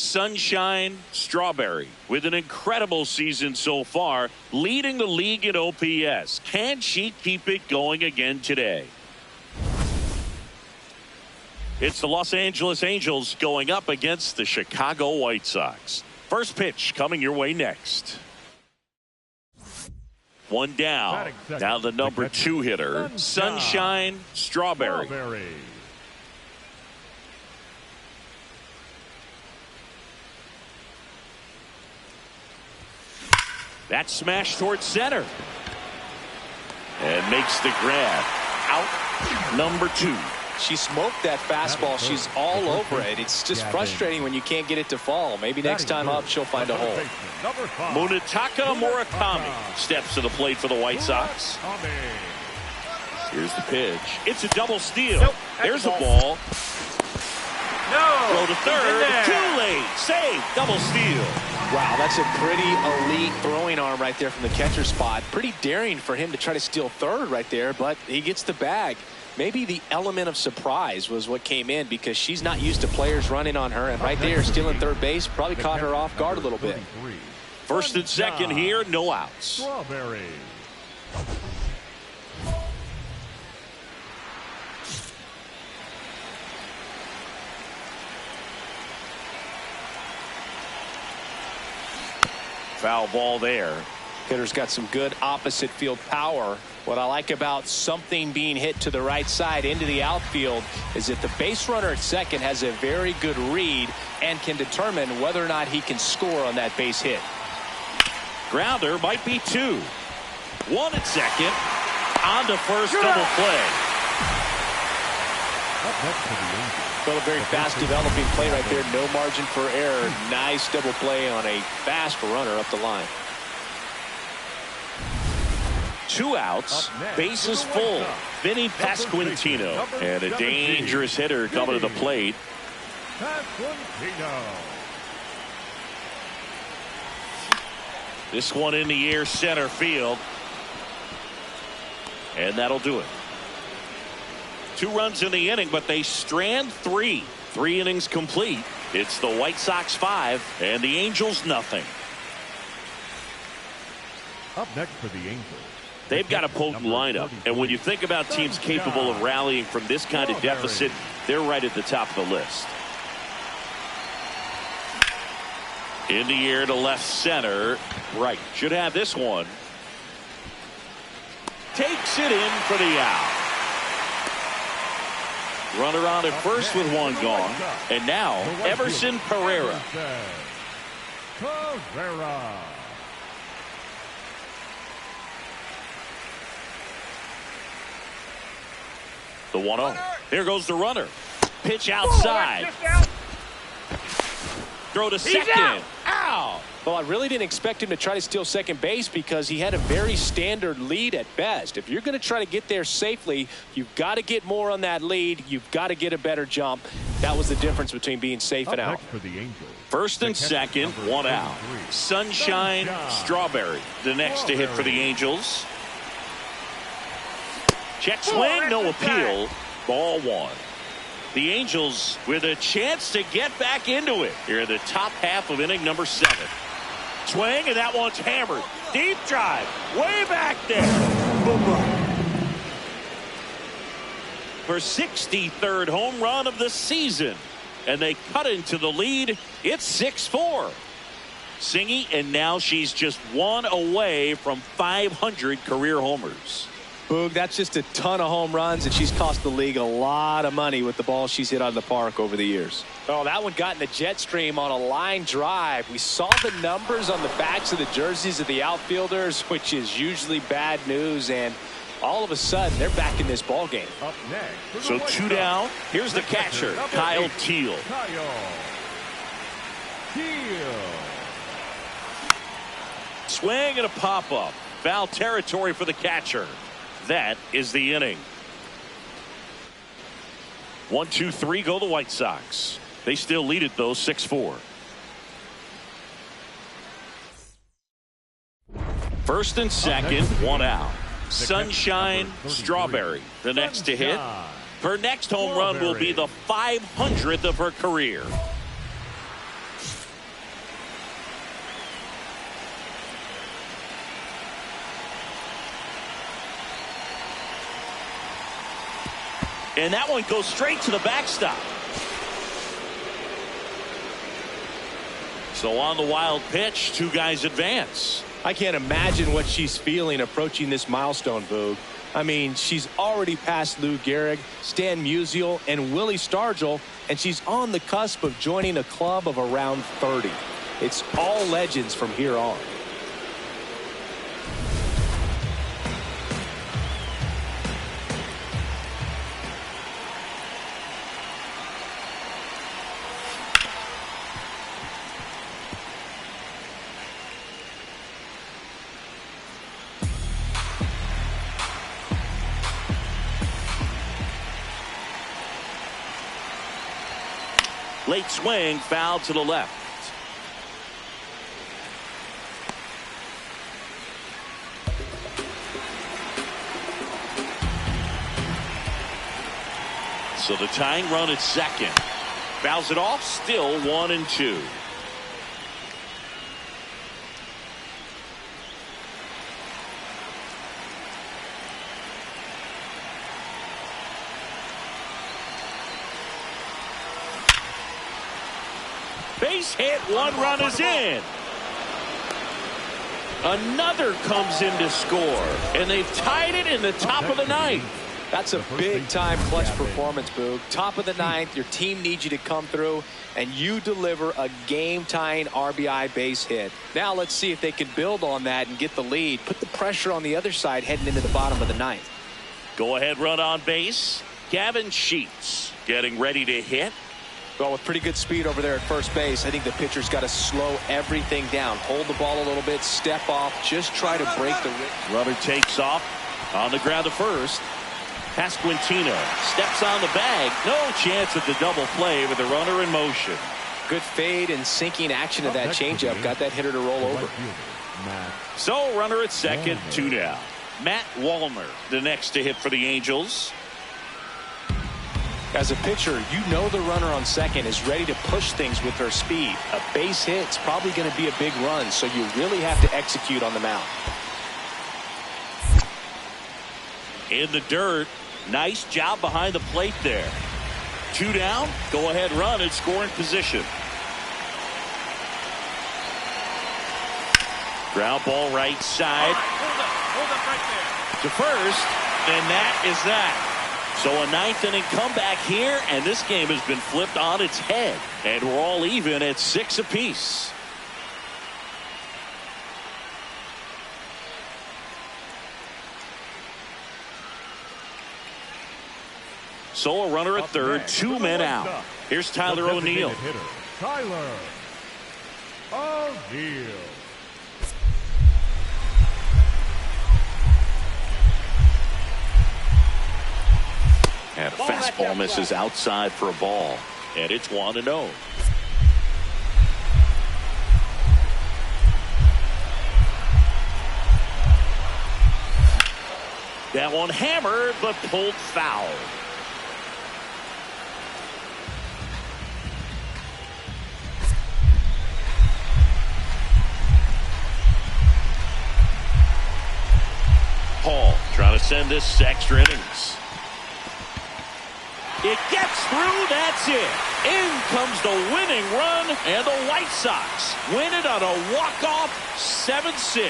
Sunshine Strawberry, with an incredible season so far, leading the league in OPS. Can she keep it going again today? It's the Los Angeles Angels going up against the Chicago White Sox. First pitch coming your way next. One down. Now the number 2 hitter, Sunshine Strawberry. That smash towards center. And makes the grab. Out number 2. She smoked that fastball. She's all over it. It's just frustrating when you can't get it to fall. Maybe next time up she'll find a hole. Munetaka Murakami steps to the plate for the White Sox. Here's the pitch. It's a double steal. Nope, there's a ball. No. Throw to third. Too late. Save. Double steal. Wow, that's a pretty elite throwing arm right there from the catcher spot. Pretty daring for him to try to steal third right there, but he gets the bag. Maybe the element of surprise was what came in, because she's not used to players running on her, and right there stealing third base probably caught her off guard a little bit. First and second here, no outs. Strawberry. Foul ball there. Hitter's got some good opposite field power. What I like about something being hit to the right side into the outfield is that the base runner at second has a very good read and can determine whether or not he can score on that base hit. Grounder might be 2. 1 at second. On to first, double play. Well, a very fast developing play right there. No margin for error. Nice double play on a fast runner up the line. 2 outs, bases full. Vinny Pasquantino, and a dangerous hitter coming to the plate. This one in the air, center field, and that'll do it. 2 runs in the inning, but they strand 3. 3 innings complete. It's the White Sox 5 and the Angels nothing. Up next for the Angels. They've got a potent lineup, and when you think about teams capable of rallying from this kind of deficit, they're right at the top of the list. In the air to left center. Right. Should have this one. Takes it in for the out. Runner on at first with 1 gone. And now Everson Pereira. The 1-0. Here goes the runner. Pitch outside. Throw to second. Ow! Well, I really didn't expect him to try to steal second base, because he had a very standard lead at best. If you're going to try to get there safely, you've got to get more on that lead. You've got to get a better jump. That was the difference between being safe and out. First and second, 1 out. Sunshine Strawberry, the next to hit for the Angels. Check swing, no appeal. Ball 1. The Angels with a chance to get back into it here in the top half of inning number 7. Swing, and that one's hammered. Deep drive, way back there. Her 63rd home run of the season, and they cut into the lead. It's 6-4. Singy, and now she's just 1 away from 500 career homers. Boog, that's just a ton of home runs, and she's cost the league a lot of money with the balls she's hit out of the park over the years. Oh, that one got in the jet stream on a line drive. We saw the numbers on the backs of the jerseys of the outfielders, which is usually bad news, and all of a sudden they're back in this ball game. Up next, so 2 down. Here's the catcher, Kyle Teal. Swing and a pop-up. Foul territory for the catcher. That is the inning. 1, 2, 3 go the White Sox. They still lead it though, 6-4. First and second, 1 out. Sunshine Strawberry, the next to hit. Her next home run will be the 500th of her career. And that one goes straight to the backstop. So on the wild pitch, two guys advance. I can't imagine what she's feeling approaching this milestone, Boog. I mean, she's already passed Lou Gehrig, Stan Musial, and Willie Stargell, and she's on the cusp of joining a club of around 30. It's all legends from here on. Late swing, foul to the left. So the tying run at second. Fouls it off, still 1-2. Base hit, one run is in. Another comes in to score, and they've tied it in the top of the ninth. That's a big-time clutch performance, Boog. Top of the ninth, your team needs you to come through, and you deliver a game-tying RBI base hit. Now let's see if they can build on that and get the lead. Put the pressure on the other side heading into the bottom of the ninth. Go-ahead run on base. Gavin Sheets getting ready to hit. Well, with pretty good speed over there at first base, I think the pitcher's got to slow everything down. Hold the ball a little bit, step off, just try to break the rhythm. Runner takes off on the ground to first. Pasquantino steps on the bag. No chance at the double play with the runner in motion. Good fade and sinking action of that changeup. Got that hitter to roll over. So runner at second, two down. Matt Wallner, the next to hit for the Angels. As a pitcher, you know the runner on second is ready to push things with her speed. A base hit's probably going to be a big run, so you really have to execute on the mound. In the dirt. Nice job behind the plate there. Two down. Go ahead run in scoring position. Ground ball right side. Hold up right there. To first. And that is that. So a ninth inning comeback here, and this game has been flipped on its head. And we're all even at 6 apiece. So a runner at third, two men out. Here's Tyler O'Neill. Tyler O'Neill. And a fastball misses outside for a ball. And it's 1-0. That one hammered, but pulled foul. Paul trying to send this to extra innings. It gets through, that's it. In comes the winning run, and the White Sox win it on a walk-off 7-6.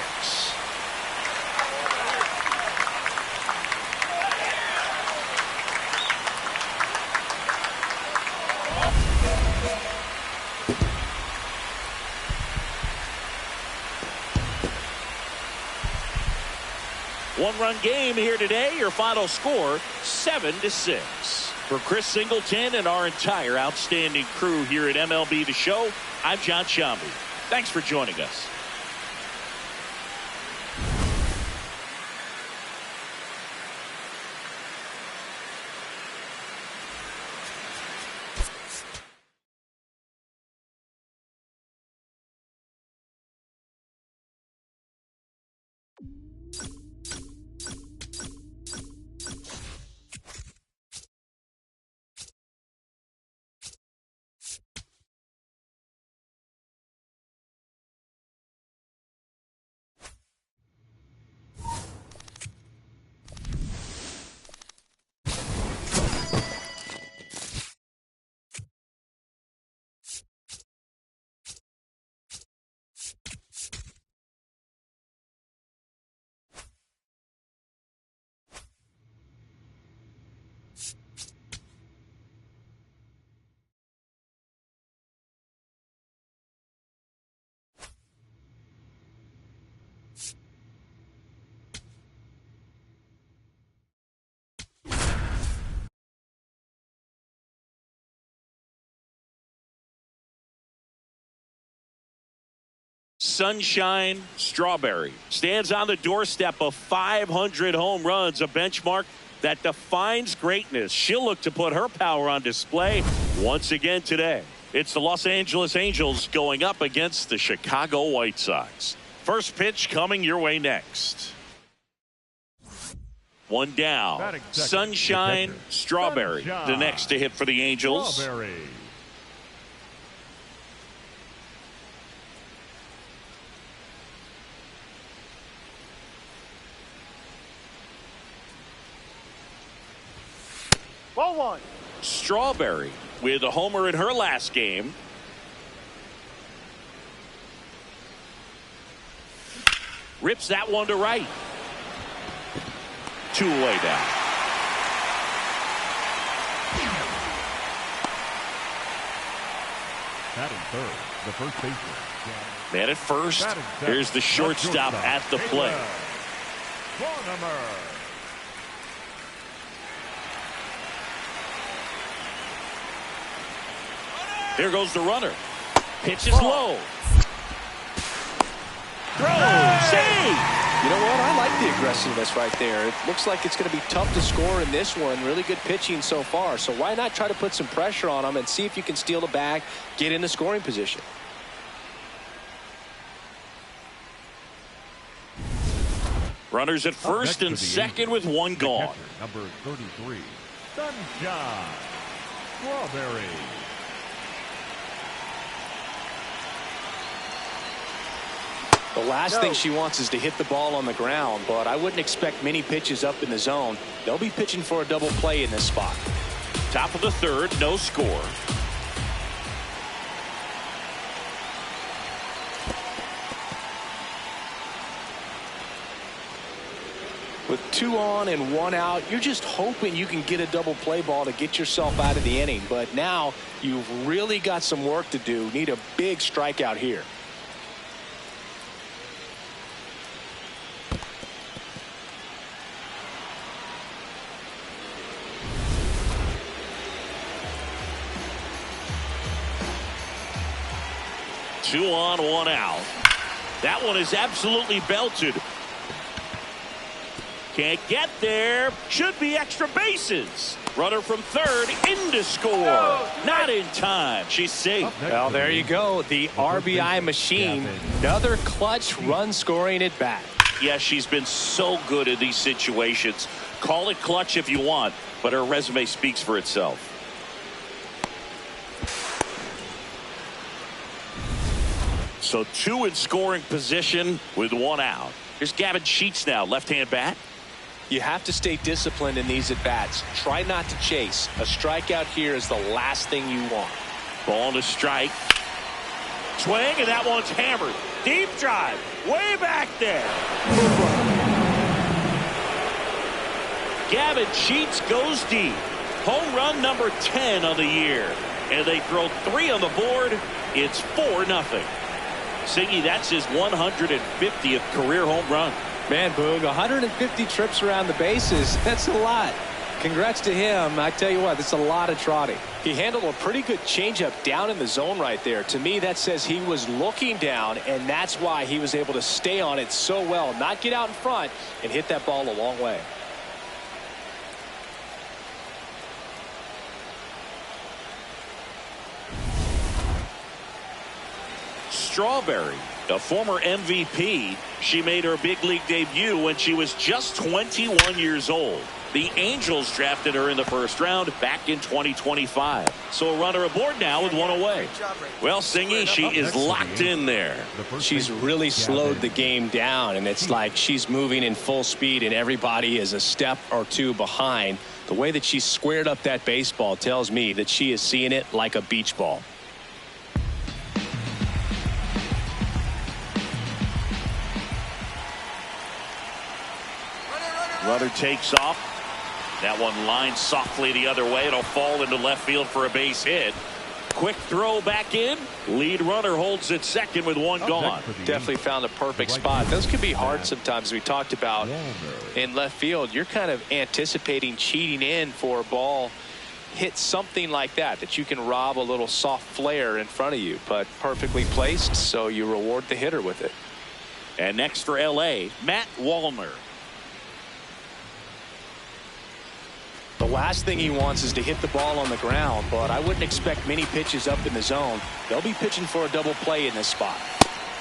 One-run game here today. Your final score, 7-6. For Chris Singleton and our entire outstanding crew here at MLB The Show, I'm John Shambi. Thanks for joining us. Sunshine Strawberry stands on the doorstep of 500 home runs, a benchmark that defines greatness. She'll look to put her power on display once again today. It's the Los Angeles Angels going up against the Chicago White Sox. First pitch coming your way next. One down. Sunshine Strawberry, the next to hit for the Angels. Strawberry. Ball one. Strawberry with a homer in her last game. Rips that one to right. 2 away down. Batting third, the first baseman. Man at first. Here's the shortstop at the plate. Here goes the runner. Pitch is low. Throw. Save. You know what? I like the aggressiveness right there. It looks like it's going to be tough to score in this one. Really good pitching so far. So why not try to put some pressure on them and see if you can steal the bag, get in the scoring position. Runners at first and second with one gone. Catcher, number 33, Sunshine Strawberry. The last thing she wants is to hit the ball on the ground, but I wouldn't expect many pitches up in the zone. They'll be pitching for a double play in this spot. Top of the third, no score. With 2 on and 1 out, you're just hoping you can get a double play ball to get yourself out of the inning. But now you've really got some work to do. Need a big strikeout here. Two on, 1 out. That one is absolutely belted. Can't get there. Should be extra bases. Runner from third in to score. Not in time. She's safe. Well, there you go. The RBI machine. Another clutch run scoring at bat. Yeah, she's been so good in these situations. Call it clutch if you want, but her resume speaks for itself. So 2 in scoring position with 1 out. Here's Gavin Sheets now, left-hand bat. You have to stay disciplined in these at-bats. Try not to chase. A strikeout here is the last thing you want. Ball to strike. Swing, and that one's hammered. Deep drive. Way back there. Gavin Sheets goes deep. Home run number 10 on the year. And they throw 3 on the board. It's 4-0. Siggy, that's his 150th career home run. Man, Boog, 150 trips around the bases. That's a lot. Congrats to him. I tell you what, that's a lot of trotting. He handled a pretty good changeup down in the zone right there. To me, that says he was looking down, and that's why he was able to stay on it so well, not get out in front, and hit that ball a long way. Strawberry, a former MVP. She made her big league debut when she was just 21 years old. The Angels drafted her in the first round back in 2025. So a runner aboard now with 1 away. Well, Singy, she is locked in there. She's really slowed the game down, and it's like she's moving in full speed and everybody is a step or 2 behind. The way that she squared up that baseball tells me that she is seeing it like a beach ball. Runner takes off. That one lines softly the other way. It'll fall into left field for a base hit. Quick throw back in. Lead runner holds at second with 1 gone. Definitely found a perfect spot. Those can be hard sometimes. We talked about in left field. You're kind of anticipating cheating in for a ball hit something like that you can rob a little soft flare in front of you, but perfectly placed, so you reward the hitter with it. And next for LA, Matt Wallner. The last thing he wants is to hit the ball on the ground, but I wouldn't expect many pitches up in the zone. They'll be pitching for a double play in this spot.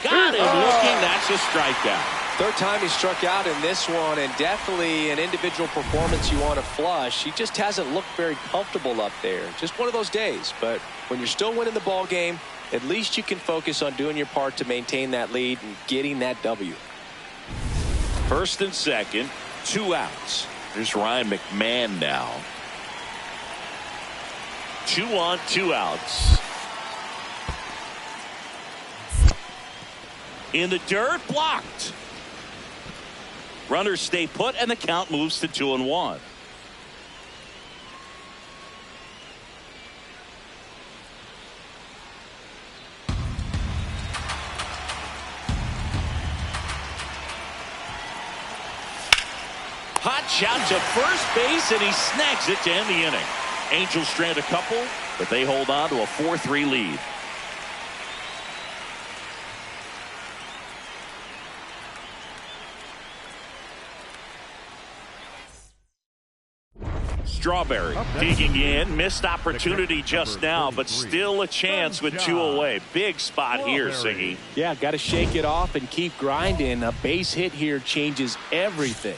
Got him looking. That's a strikeout. Third time he struck out in this one, and definitely an individual performance you want to flush. He just hasn't looked very comfortable up there. Just one of those days. But when you're still winning the ball game, at least you can focus on doing your part to maintain that lead and getting that W. First and second, 2 outs. Here's Ryan McMahon now. 2 on, 2 outs. In the dirt, blocked. Runners stay put, and the count moves to 2-1. Hot shot to first base, and he snags it to end the inning. Angels strand a couple, but they hold on to a 4-3 lead. Strawberry digging in, missed opportunity just now, but still a chance with 2 away. Big spot here, Siggy. Yeah, got to shake it off and keep grinding. A base hit here changes everything.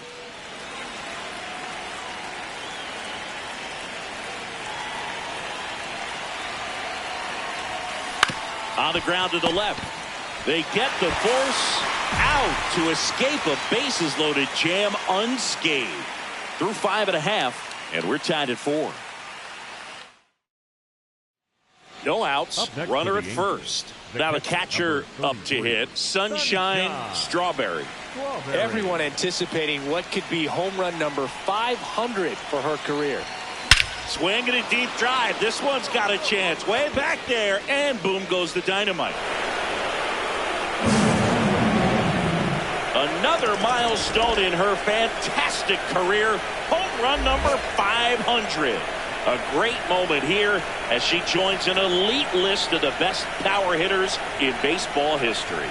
On the ground to the left. They get the force out to escape a bases loaded jam unscathed. Through 5.5. And we're tied at 4. No outs. Runner at first. Now the catcher up to hit. Sunshine Strawberry. Everyone anticipating what could be home run number 500 for her career. Swing and a deep drive. This one's got a chance. Way back there. And boom goes the dynamite. Another milestone in her fantastic career. Home run number 500. A great moment here as she joins an elite list of the best power hitters in baseball history.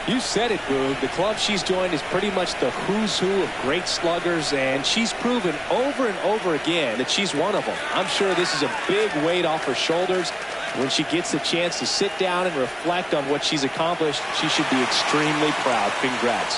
You said it, Boog. The club she's joined is pretty much the who's who of great sluggers, and she's proven over and over again that she's one of them. I'm sure this is a big weight off her shoulders. When she gets the chance to sit down and reflect on what she's accomplished, she should be extremely proud. Congrats.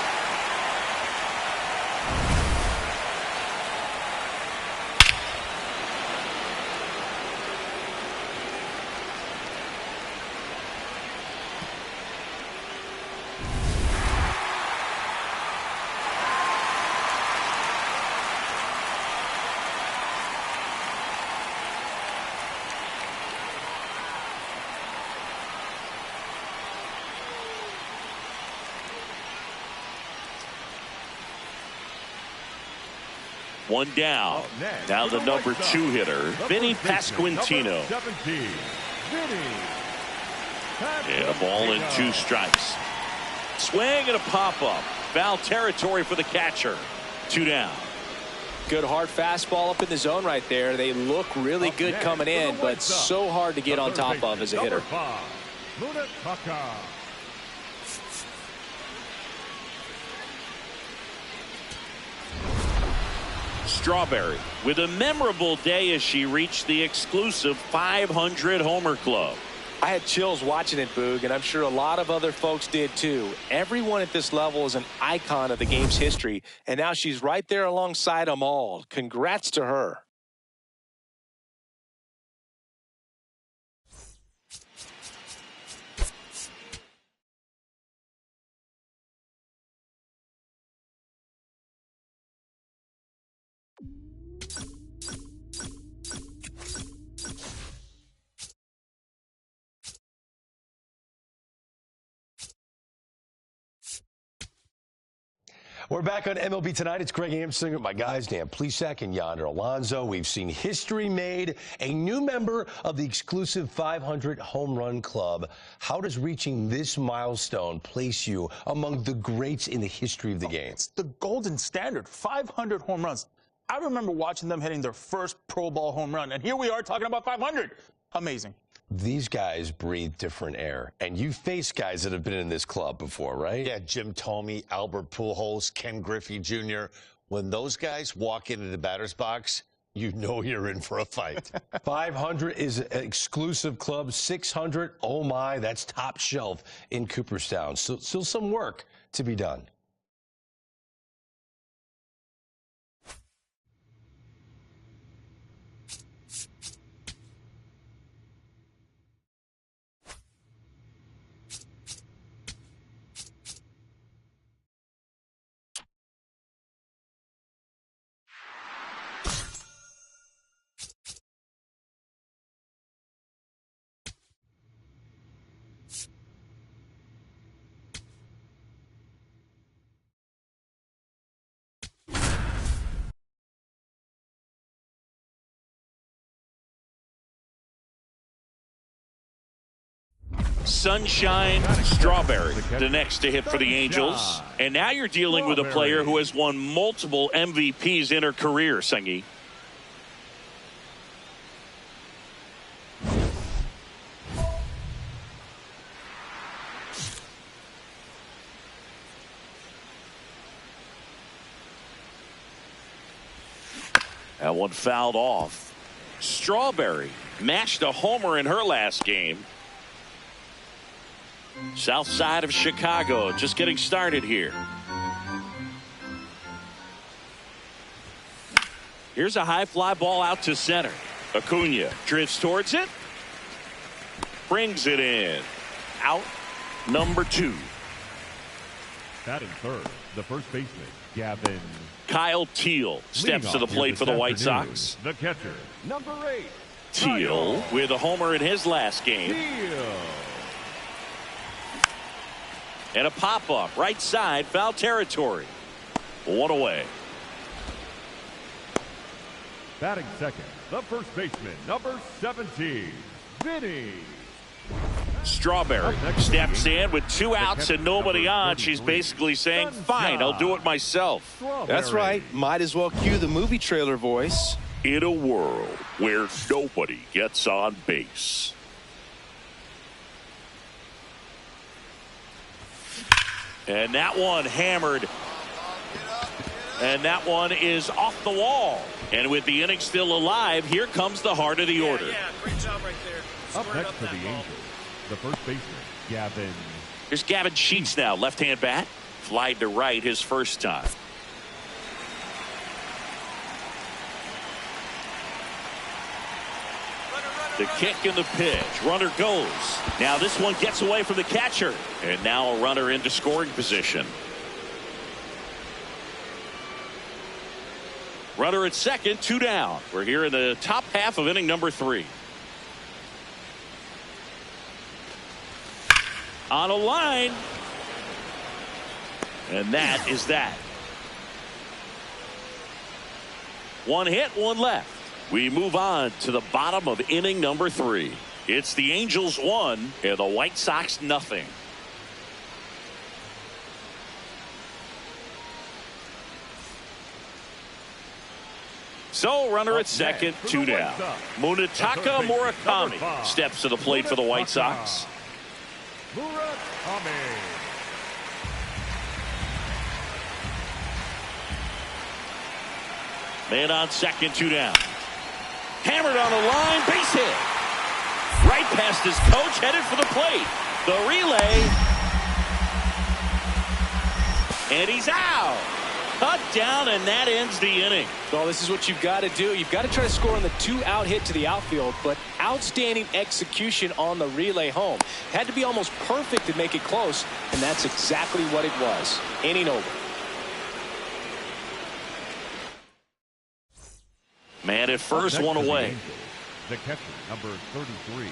One down. Now the number 2 hitter, Vinny Pasquantino. And a ball and 2 strikes. Swing and a pop-up. Foul territory for the catcher. 2 down. Good hard fastball up in the zone right there. They look really good coming in, but so hard to get on top of as a hitter. Strawberry with a memorable day as she reached the exclusive 500 homer club. I had chills watching it, Boog, and I'm sure a lot of other folks did too. Everyone at this level is an icon of the game's history, and now she's right there alongside them all. Congrats to her. We're back on MLB Tonight. It's Greg Amsinger, my guys, Dan Plesac and Yonder Alonso. We've seen history made. A new member of the exclusive 500 Home Run Club. How does reaching this milestone place you among the greats in the history of the game? It's the golden standard, 500 home runs. I remember watching them hitting their first Pro Bowl home run, and here we are talking about 500. Amazing. These guys breathe different air, and you face guys that have been in this club before, right? Yeah, Jim Thome, Albert Pujols, Ken Griffey Jr. When those guys walk into the batter's box, you know you're in for a fight. 500 is an exclusive club. 600, oh my, that's top shelf in Cooperstown. So still some work to be done. Sunshine Strawberry, the next to hit for the Angels. And now you're dealing with a player who has won multiple MVPs in her career, Sengi. That one fouled off. Strawberry mashed a homer in her last game. South side of Chicago, just getting started here. Here's a high fly ball out to center. Acuna drifts towards it. Brings it in. Out number 2. Batting third, the first baseman, Gavin. Kyle Teal steps to the plate for the White Sox. The catcher, number 8. Teal with a homer in his last game. Teal. And a pop-up right side, foul territory. 1 away. Batting second, the first baseman, number 17, Vinny. Strawberry steps in with 2 outs and nobody on. She's basically saying, fine, I'll do it myself. That's right. Might as well cue the movie trailer voice. In a world where nobody gets on base. And that one hammered. And that one is off the wall. And with the inning still alive, here comes the heart of the order. Yeah, great job right there. Up next for the Angels, the first baseman, Gavin. Here's Gavin Sheets now, left-hand bat. Flied to right his first time. The kick and the pitch. Runner goes. Now this one gets away from the catcher. And now a runner into scoring position. Runner at second, 2 down. We're here in the top half of inning number 3. On a line. And that is that. 1 hit, 1 left. We move on to the bottom of inning number 3. It's the Angels 1 and the White Sox nothing. So runner at second, 2 down. Munetaka Murakami steps to the plate for the White Sox. Murakami. Man on second, 2 down. Hammered on the line, base hit. Right past his coach, headed for the plate. The relay. And he's out. Cut down, and that ends the inning. Well, this is what you've got to do. You've got to try to score on the 2-out hit to the outfield, but outstanding execution on the relay home. Had to be almost perfect to make it close, and that's exactly what it was. Inning over. Man at first, 1 away. The catcher, number 33.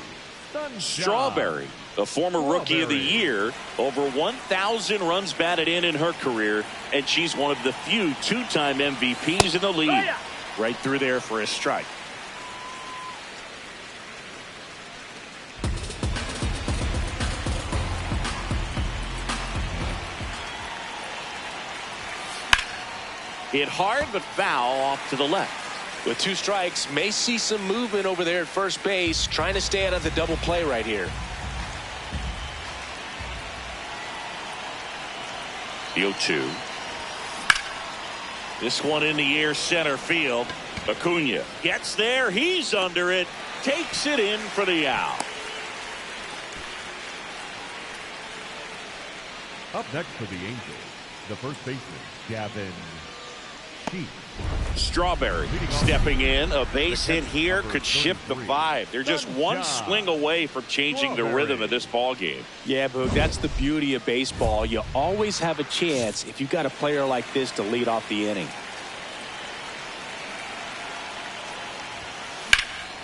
Strawberry, the former rookie of the year, over 1,000 runs batted in her career, and she's one of the few 2-time MVPs in the league. Right through there for a strike. Hit hard, but foul off to the left. With 2 strikes, may see some movement over there at first base, trying to stay out of the double play right here. The 0-2. This one in the air, center field. Acuna gets there. He's under it. Takes it in for the out. Up next for the Angels, the first baseman, Gavin Sheets. Strawberry stepping in. A base hit here could shift the 5. They're just one swing away from changing the rhythm of this ball game. Yeah, Boog, that's the beauty of baseball. You always have a chance if you've got a player like this to lead off the inning.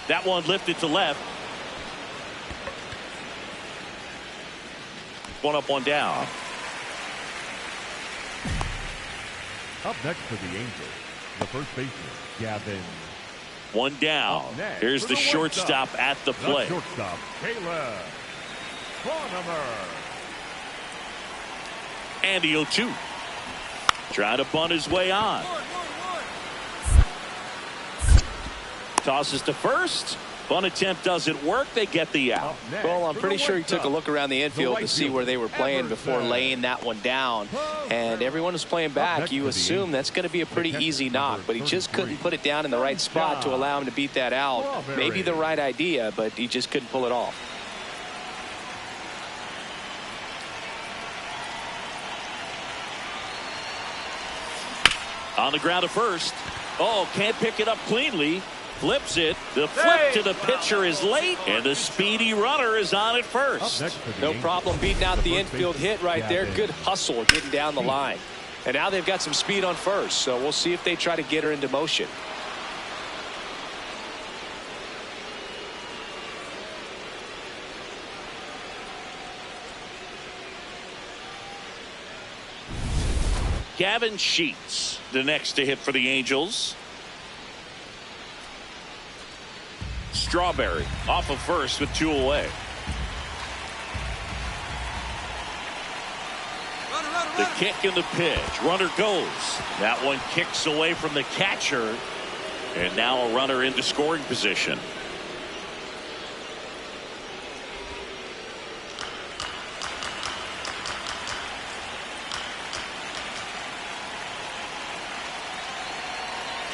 That one lifted to left. One up, one down. Up next for the Angels, the first baseman, Gavin. One down. Here's the shortstop at the plate. Shortstop, Caleb Cronenberg. And the 0-2. Trying to bunt his way on. Tosses to first. Bunt attempt doesn't work. They get the out. Well, I'm pretty sure he took a look around the infield to see where they were playing before laying that one down. And everyone was playing back. You assume that's going to be a pretty easy knock, but he just couldn't put it down in the right spot to allow him to beat that out. Maybe the right idea, but he just couldn't pull it off. On the ground to first. Oh, can't pick it up cleanly. Flips it. The flip to the pitcher is late, and the speedy runner is on at first. No problem beating out the infield hit right there. Good hustle getting down the line. And now they've got some speed on first, so we'll see if they try to get her into motion. Gavin Sheets, the next to hit for the Angels. Strawberry off of first with 2 away. The kick and the pitch. Runner goes. That one kicks away from the catcher. And now a runner into scoring position.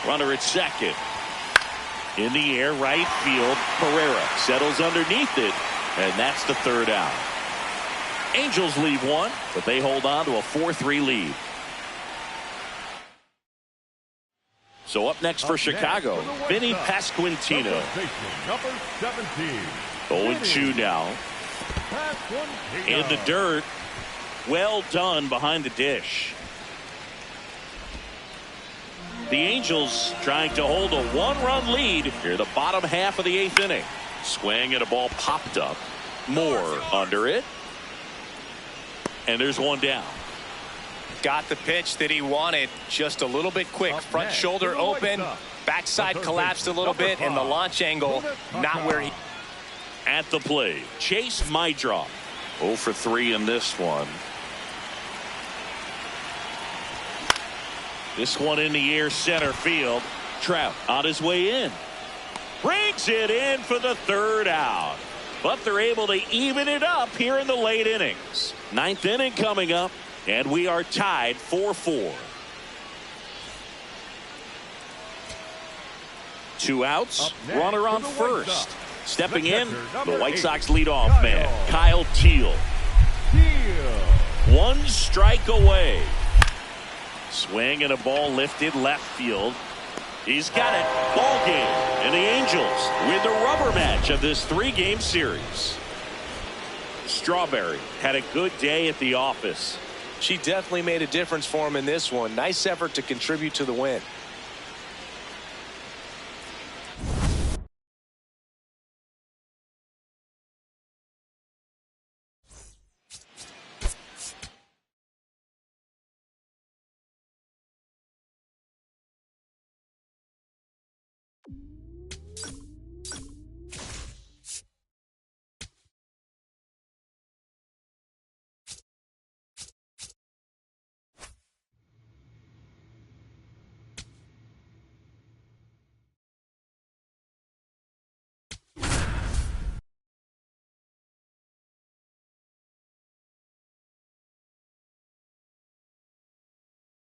Runner at second. In the air, right field. Pereira settles underneath it, and that's the 3rd out. Angels leave one, but they hold on to a 4-3 lead. So up next for Chicago, Vinny Pasquantino. Number 17. 0-2 now. In the dirt. Well done behind the dish. The Angels trying to hold a 1-run lead here, the bottom half of the 8th inning. Swing and a ball popped up. Moore under it. And there's one down. Got the pitch that he wanted, just a little bit quick. Front shoulder open, backside collapsed a little bit, and the launch angle not where he. At the plate, Chase Mydroff. 0 for 3 in this one. This one in the air, center field. Trout on his way in. Brings it in for the 3rd out. But they're able to even it up here in the late innings. 9th inning coming up, and we are tied 4-4. 2 outs, runner on first. Stepping in, the White Sox leadoff man, Kyle Teel. 1 strike away. Swing and a ball lifted left field. He's got it. Ball game. And the Angels win the rubber match of this 3-game series. Strawberry had a good day at the office. She definitely made a difference for him in this one. Nice effort to contribute to the win.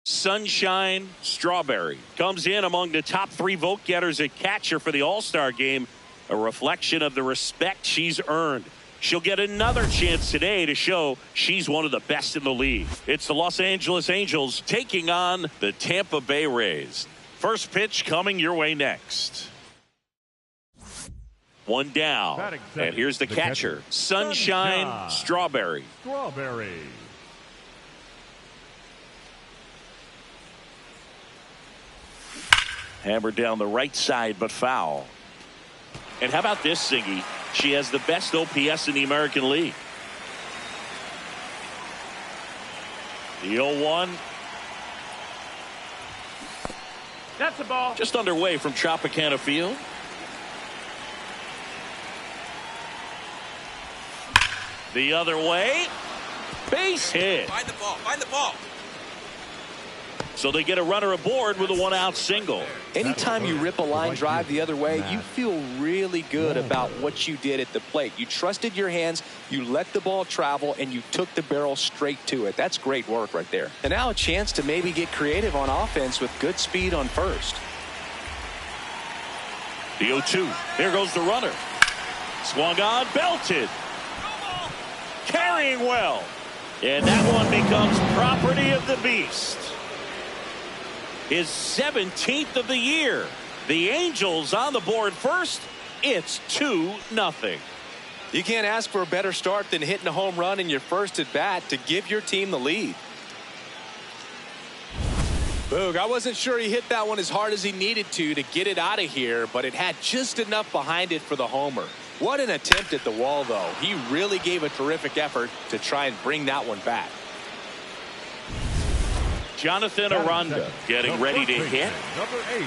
Sunshine Strawberry comes in among the top 3 vote getters at catcher for the All-Star game, a reflection of the respect she's earned. She'll get another chance today to show she's one of the best in the league. It's the Los Angeles Angels taking on the Tampa Bay Rays. First pitch coming your way next. 1 down. And here's the catcher, Sunshine Strawberry. Hammered down the right side, but foul. And how about this, Siggy? She has the best OPS in the American League. The 0-1. That's the ball. Just underway from Tropicana Field. The other way. Base hit. Find the ball. Find the ball. So they get a runner aboard with a 1-out single. Anytime you rip a line drive the other way, you feel really good about what you did at the plate. You trusted your hands, you let the ball travel, and you took the barrel straight to it. That's great work right there. And now a chance to maybe get creative on offense with good speed on first. The 0-2. There goes the runner. Swung on, belted. Carrying well. And that one becomes property of the beast. His 17th of the year. The Angels on the board first. It's 2-0. You can't ask for a better start than hitting a home run in your first at bat to give your team the lead. Boog, I wasn't sure he hit that one as hard as he needed to get it out of here, but it had just enough behind it for the homer. What an attempt at the wall, though. He really gave a terrific effort to try and bring that one back. Jonathan Aranda getting ready to hit. Number 8,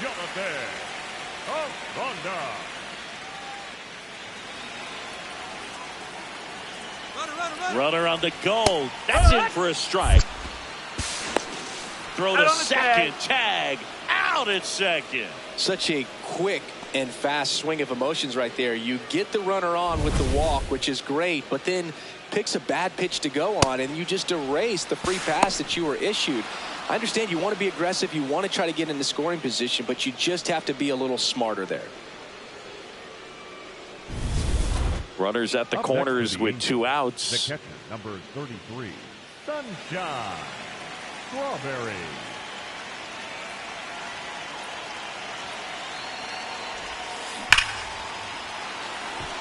Jonathan Aranda. Runner on the go. That's in for a strike. Throw to second. Tag. Out at second. Such a quick and fast swing of emotions right there. You get the runner on with the walk, which is great, but then picks a bad pitch to go on, and you just erase the free pass that you were issued. I understand you want to be aggressive, you want to try to get in the scoring position, but you just have to be a little smarter there. Runners at the corners with 2 outs. The catcher, number 33, Sunshine Strawberry.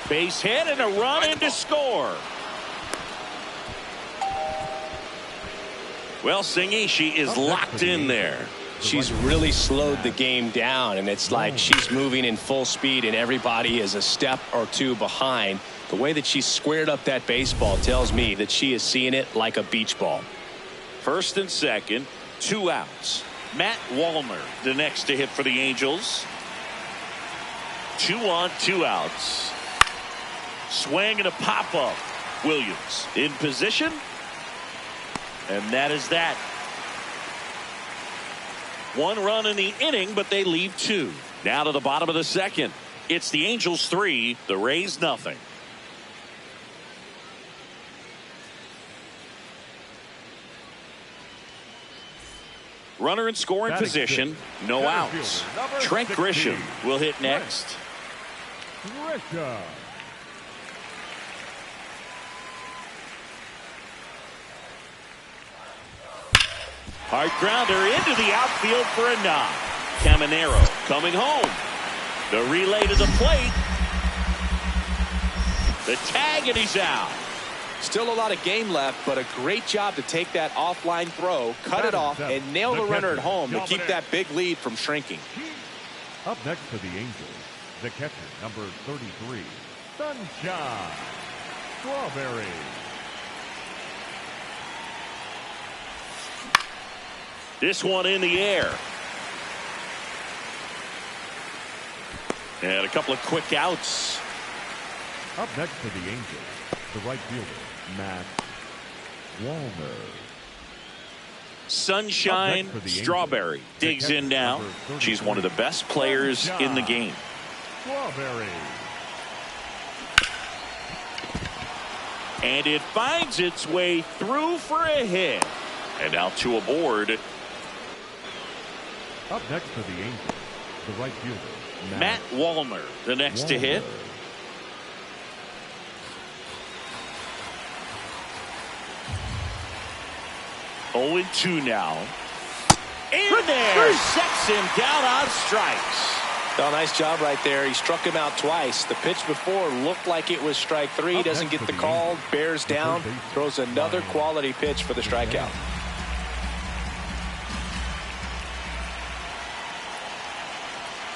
Base hit and a run in to score. Well, Singy, she is locked in there. She's really slowed the game down, and it's like she's moving in full speed and everybody is a step or 2 behind. The way that she squared up that baseball tells me that she is seeing it like a beach ball. First and second, 2 outs. Matt Wallner, the next to hit for the Angels. 2 on, 2 outs. Swing and a pop-up. Williams in position. And that is that. 1 run in the inning, but they leave 2. Now to the bottom of the second. It's the Angels 3, the Rays nothing. Runner in scoring position, no outs. Trent Grisham will hit next. Grisham. Hard grounder into the outfield for a knock. Caminero coming home. The relay to the plate. The tag, and he's out. Still a lot of game left, but a great job to take that offline throw, cut it off, and nail the runner at home to keep that big lead from shrinking. Up next for the Angels, the catcher, number 33, Sunshine Strawberry. This one in the air. And a couple of quick outs. Up next for the Angels, the right fielder, Matt Wallner. Sunshine Strawberry digs in now. She's one of the best players in the game. Strawberry. And it finds its way through for a hit. And now 2 aboard Up next for the Angels, the right fielder, Matt Wallner, the next to hit. Oh, 2 now. In there, sets him down on strikes. Oh, nice job right there. He struck him out twice. The pitch before looked like it was strike 3. Doesn't get the call. Bears down. Throws another quality pitch for the strikeout.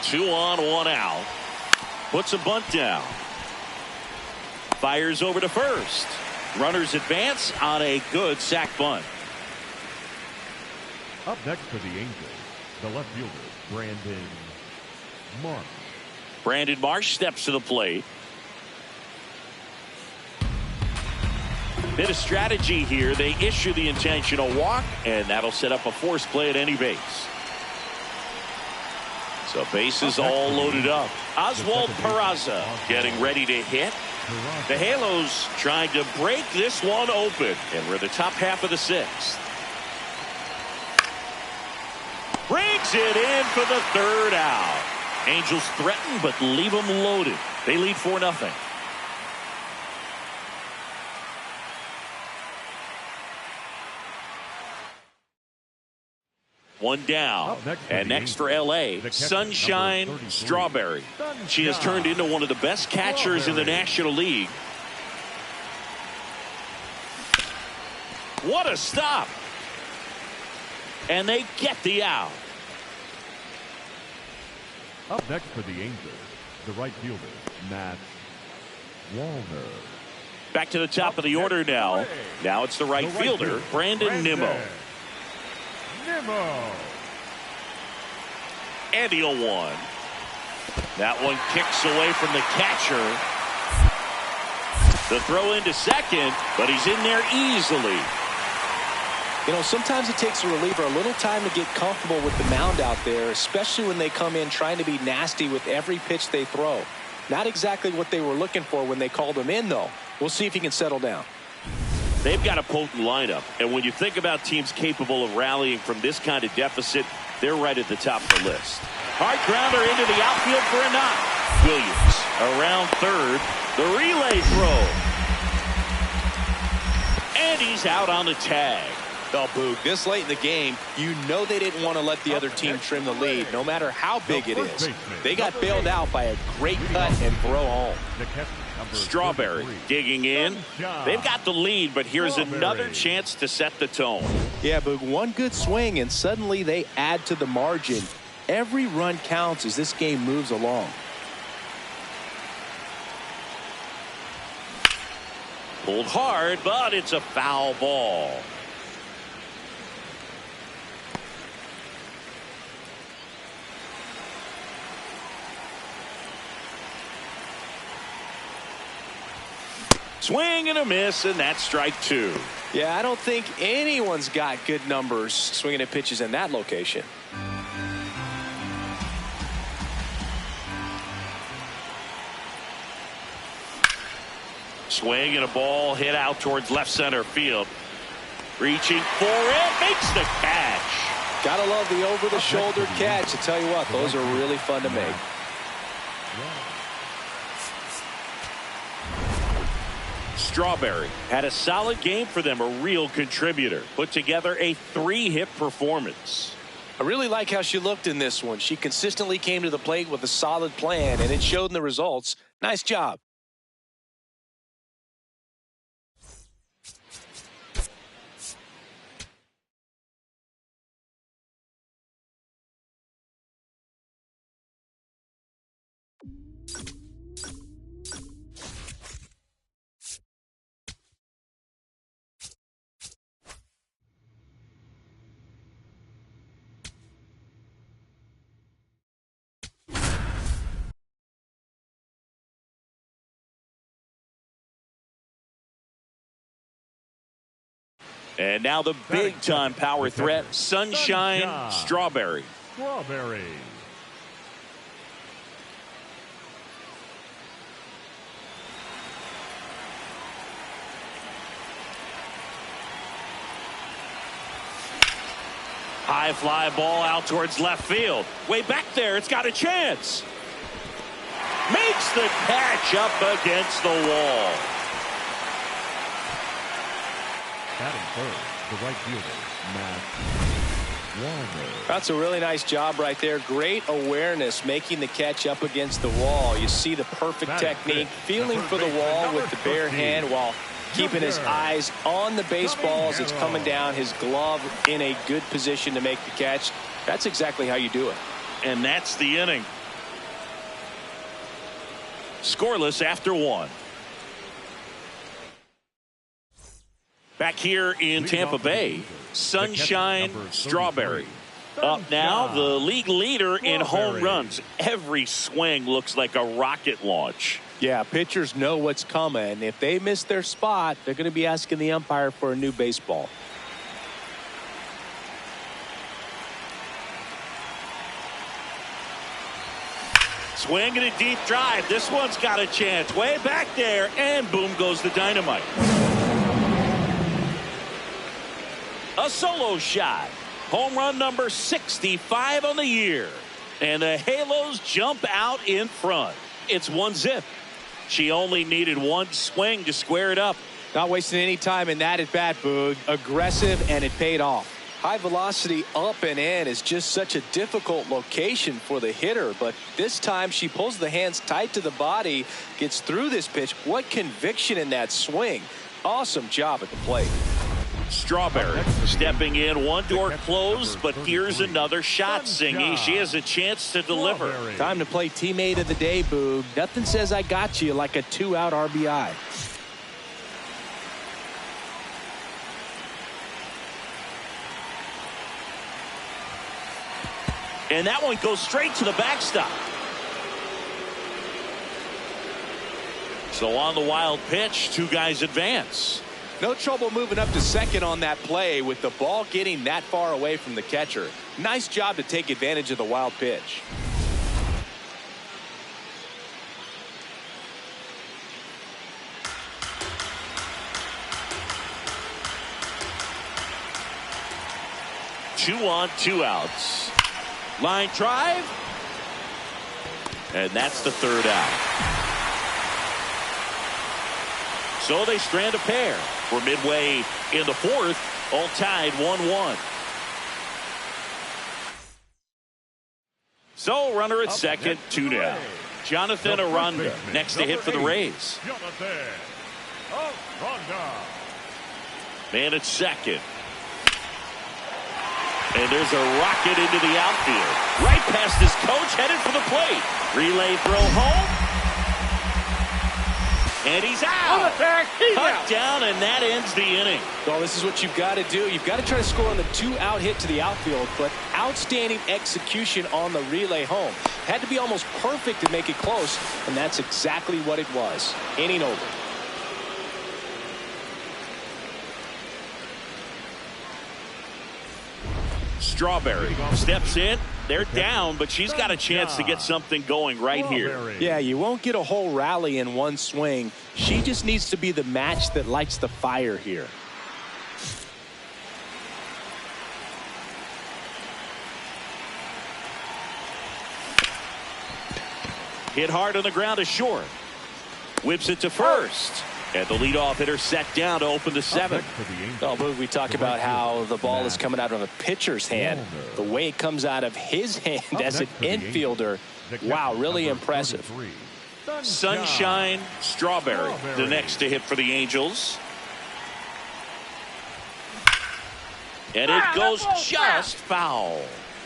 Two on, 1 out. Puts a bunt down. Fires over to first. Runners advance on a good sac bunt. Up next for the Angels, the left fielder, Brandon Marsh. Brandon Marsh steps to the plate. Bit of strategy here. They issue the intentional walk, and that'll set up a force play at any base. So bases all loaded up. Oswald Peraza getting ready to hit. The Halos trying to break this one open, and we're the top half of the 6th. Brings it in for the 3rd out. Angels threaten but leave them loaded. They lead 4-0. One down. And next for LA, Sunshine Strawberry. She has turned into one of the best catchers in the National League. What a stop. And they get the out. Up next for the Angels, the right fielder, Matt Wallner. Back to the top of the order now. Now it's the right fielder, Brandon Nimmo. And the 0-1. That one kicks away from the catcher. The throw into second, but he's in there easily. You know, sometimes it takes a reliever a little time to get comfortable with the mound out there, especially when they come in trying to be nasty with every pitch they throw. Not exactly what they were looking for when they called him in, though. We'll see if he can settle down. They've got a potent lineup, and when you think about teams capable of rallying from this kind of deficit, they're right at the top of the list. Hard grounder into the outfield for a knock. Williams around third. The relay throw. And he's out on the tag. Oh, Boog, this late in the game, you know they didn't want to let the other team trim the lead, no matter how big it is. They got bailed out by a great cut and throw home. Strawberry digging in. They've got the lead, but here's another chance to set the tone. Yeah, Boog, one good swing, and suddenly they add to the margin. Every run counts as this game moves along. Pulled hard, but it's a foul ball. Swing and a miss, and that's strike 2. Yeah, I don't think anyone's got good numbers swinging at pitches in that location. Swing and a ball hit out towards left center field. Reaching for it, makes the catch. Gotta love the over-the-shoulder catch. I tell you what, those are really fun to make. Strawberry had a solid game for them, a real contributor. Put together a 3-hit performance. I really like how she looked in this one. She consistently came to the plate with a solid plan, and it showed in the results. Nice job. And now the big-time power threat, Sunshine Strawberry. High fly ball out towards left field. Way back there. It's got a chance. Makes the catch up against the wall. Batting third, the right fielder, Matt Warner. That's a really nice job right there. Great awareness, making the catch up against the wall. You see the perfect technique, feeling for the wall with the bare hand while keeping his eyes on the baseball as it's coming down, his glove in a good position to make the catch. That's exactly how you do it. And that's the inning. Scoreless after one. Back here in Tampa Bay, Sunshine Strawberry. Up now, the league leader in home runs. Every swing looks like a rocket launch. Yeah, pitchers know what's coming. If they miss their spot, they're going to be asking the umpire for a new baseball. Swing and a deep drive. This one's got a chance. Way back there, and boom goes the dynamite. A solo shot. Home run number 65 on the year. And the Halos jump out in front. It's 1-0. She only needed one swing to square it up. Not wasting any time in that at bat, Boog. Aggressive, and it paid off. High velocity up and in is just such a difficult location for the hitter, but this time she pulls the hands tight to the body, gets through this pitch. What conviction in that swing. Awesome job at the plate. Strawberry stepping in, one door closed, but here's another shot, Singy. She has a chance to deliver. Time to play teammate of the day, Boog. Nothing says I got you like a 2-out RBI. And that one goes straight to the backstop. So on the wild pitch, two guys advance. No trouble moving up to second on that play with the ball getting that far away from the catcher. Nice job to take advantage of the wild pitch. Two on, two outs. Line drive. And that's the third out. So they strand a pair. We're midway in the fourth, all tied 1-1. So runner at second, 2 down. Jonathan Aranda next to hit for the Rays. Man at second. And there's a rocket into the outfield. Right past his coach, headed for the plate. Relay throw home. And he's out. Cut down, and that ends the inning. Well, this is what you've got to do. You've got to try to score on the 2-out hit to the outfield, but outstanding execution on the relay home. Had to be almost perfect to make it close, and that's exactly what it was. Inning over. Strawberry steps in. They're down, but she's got a chance to get something going right here. Yeah, you won't get a whole rally in one swing. She just needs to be the match that lights the fire here. Hit hard on the ground to short. Whips it to first. And the leadoff hitter set down to open the seventh. Oh, we talk about how the ball is coming out of a pitcher's hand. The way it comes out of his hand as an infielder. Wow, really impressive. Sunshine Strawberry, the next to hit for the Angels. And it goes just foul.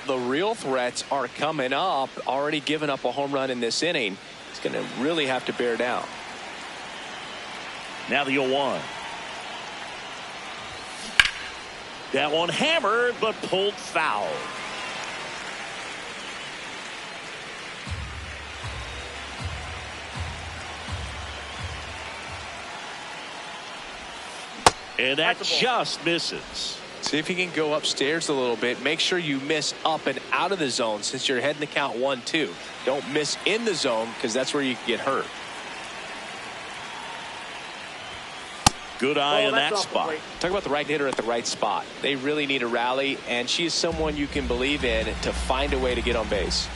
The real threats are coming up. Already given up a home run in this inning. He's going to really have to bear down. Now the 0-1. That one hammered, but pulled foul. And that just misses. See if you can go upstairs a little bit. Make sure you miss up and out of the zone since you're heading to count 1-2. Don't miss in the zone because that's where you can get hurt. Good eye in that spot. Talk about the right hitter at the right spot. They really need a rally, and she is someone you can believe in to find a way to get on base.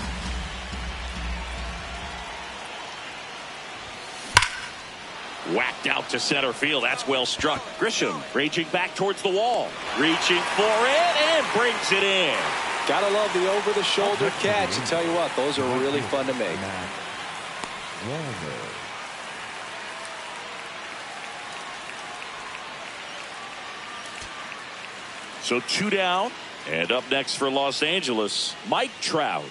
Whacked out to center field. That's well struck. Grisham raging back towards the wall. Reaching for it and brings it in. Gotta love the over-the-shoulder catch. And tell you what, those are really fun to make. So 2 down. And up next for Los Angeles, Mike Trout.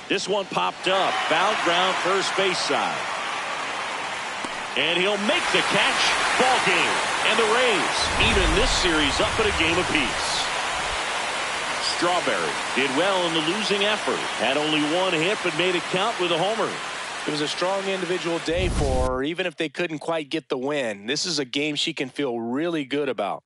This one popped up. Foul ground first base side. And he'll make the catch. Ball game. And the Rays even this series up at a game apiece. Strawberry did well in the losing effort. Had only one hit but made it count with a homer. It was a strong individual day for her, even if they couldn't quite get the win. This is a game she can feel really good about.